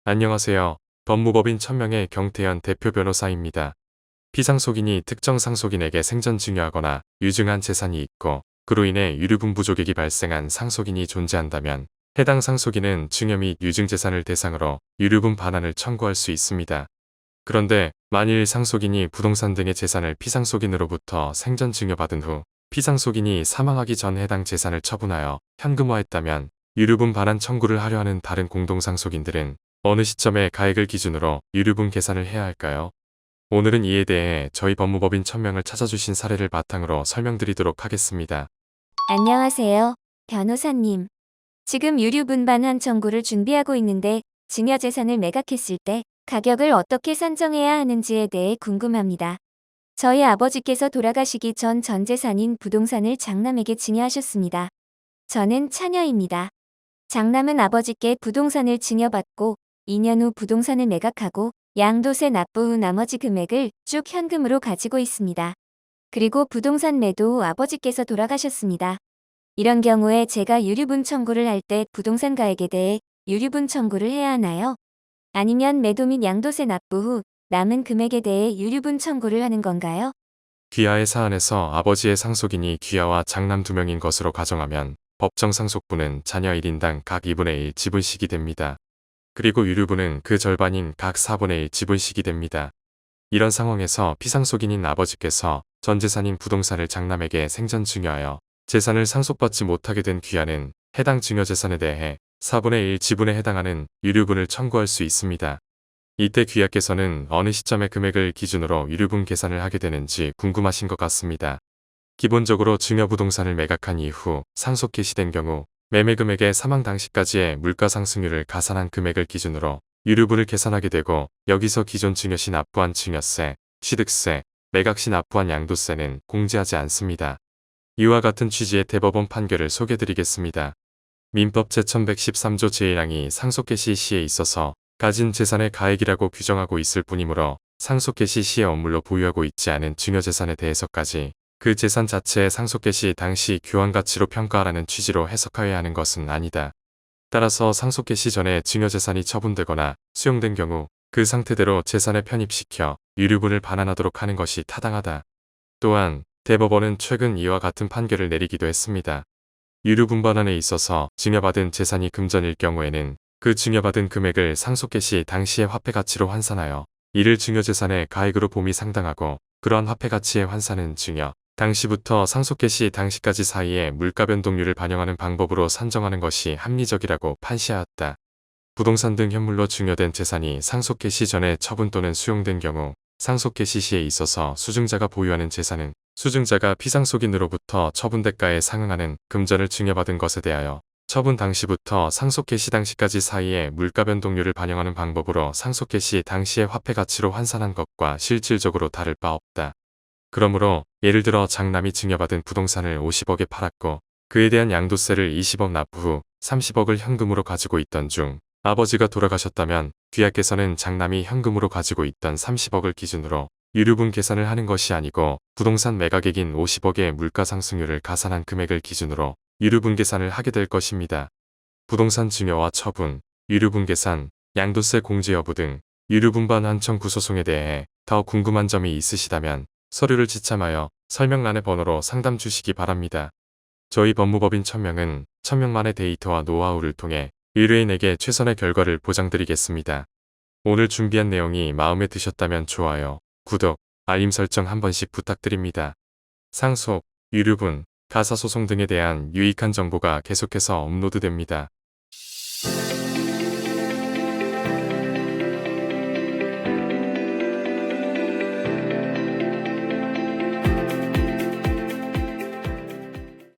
안녕하세요. 법무법인 천명의 경태현 대표 변호사입니다. 피상속인이 특정 상속인에게 생전증여하거나 유증한 재산이 있고 그로 인해 유류분 부족액이 발생한 상속인이 존재한다면 해당 상속인은 증여 및 유증재산을 대상으로 유류분 반환을 청구할 수 있습니다. 그런데 만일 상속인이 부동산 등의 재산을 피상속인으로부터 생전증여받은 후 피상속인이 사망하기 전 해당 재산을 처분하여 현금화했다면 유류분 반환 청구를 하려 하는 다른 공동상속인들은 어느 시점에 가액을 기준으로 유류분 계산을 해야 할까요? 오늘은 이에 대해 저희 법무법인 천명을 찾아주신 사례를 바탕으로 설명드리도록 하겠습니다. 안녕하세요, 변호사님. 지금 유류분 반환 청구를 준비하고 있는데 증여 재산을 매각했을 때 가격을 어떻게 산정해야 하는지에 대해 궁금합니다. 저희 아버지께서 돌아가시기 전 재산인 부동산을 장남에게 증여하셨습니다. 저는 차녀입니다. 장남은 아버지께 부동산을 증여받고 2년 후 부동산을 매각하고 양도세 납부 후 나머지 금액을 쭉 현금으로 가지고 있습니다. 그리고 부동산 매도 후 아버지께서 돌아가셨습니다. 이런 경우에 제가 유류분 청구를 할 때 부동산 가액에 대해 유류분 청구를 해야 하나요? 아니면 매도 및 양도세 납부 후 남은 금액에 대해 유류분 청구를 하는 건가요? 귀하의 사안에서 아버지의 상속인이 귀하와 장남 2명인 것으로 가정하면 법정 상속분은 자녀 1인당 각 2분의 1 지분씩이 됩니다. 그리고 유류분은 그 절반인 각 4분의 1 지분씩이 됩니다. 이런 상황에서 피상속인인 아버지께서 전 재산인 부동산을 장남에게 생전 증여하여 재산을 상속받지 못하게 된 귀하는 해당 증여 재산에 대해 4분의 1 지분에 해당하는 유류분을 청구할 수 있습니다. 이때 귀하께서는 어느 시점의 금액을 기준으로 유류분 계산을 하게 되는지 궁금하신 것 같습니다. 기본적으로 증여 부동산을 매각한 이후 상속 개시된 경우 매매 금액의 사망 당시까지의 물가 상승률을 가산한 금액을 기준으로 유류분을 계산하게 되고, 여기서 기존 증여 시 납부한 증여세, 취득세, 매각 시 납부한 양도세는 공제하지 않습니다. 이와 같은 취지의 대법원 판결을 소개드리겠습니다. 민법 제1113조 제1항이 상속 개시 시에 있어서 가진 재산의 가액이라고 규정하고 있을 뿐이므로 상속 개시 시에 업물로 보유하고 있지 않은 증여 재산에 대해서까지 그 재산 자체의 상속 개시 당시 교환 가치로 평가하라는 취지로 해석하여야 하는 것은 아니다. 따라서 상속 개시 전에 증여 재산이 처분되거나 수용된 경우 그 상태대로 재산에 편입시켜 유류분을 반환하도록 하는 것이 타당하다. 또한 대법원은 최근 이와 같은 판결을 내리기도 했습니다. 유류분 반환에 있어서 증여받은 재산이 금전일 경우에는 그 증여받은 금액을 상속 개시 당시의 화폐 가치로 환산하여 이를 증여 재산의 가액으로 봄이 상당하고, 그러한 화폐 가치의 환산은 증여 당시부터 상속 개시 당시까지 사이의 물가 변동률을 반영하는 방법으로 산정하는 것이 합리적이라고 판시하였다. 부동산 등 현물로 증여된 재산이 상속 개시 전에 처분 또는 수용된 경우 상속 개시 시에 있어서 수증자가 보유하는 재산은 수증자가 피상속인으로부터 처분대가에 상응하는 금전을 증여받은 것에 대하여 처분 당시부터 상속 개시 당시까지 사이의 물가 변동률을 반영하는 방법으로 상속 개시 당시의 화폐 가치로 환산한 것과 실질적으로 다를 바 없다. 그러므로 예를 들어 장남이 증여받은 부동산을 50억에 팔았고 그에 대한 양도세를 20억 납부 후 30억을 현금으로 가지고 있던 중 아버지가 돌아가셨다면 귀하께서는 장남이 현금으로 가지고 있던 30억을 기준으로 유류분 계산을 하는 것이 아니고 부동산 매각액인 50억의 물가 상승률을 가산한 금액을 기준으로 유류분 계산을 하게 될 것입니다. 부동산 증여와 처분, 유류분 계산, 양도세 공제 여부 등 유류분 반환 청구 소송에 대해 더 궁금한 점이 있으시다면 서류를 지참하여 설명란의 번호로 상담 주시기 바랍니다. 저희 법무법인 천명은 천명만의 데이터와 노하우를 통해 의뢰인에게 최선의 결과를 보장드리겠습니다. 오늘 준비한 내용이 마음에 드셨다면 좋아요, 구독, 알림 설정 한 번씩 부탁드립니다. 상속, 유류분, 가사소송 등에 대한 유익한 정보가 계속해서 업로드됩니다.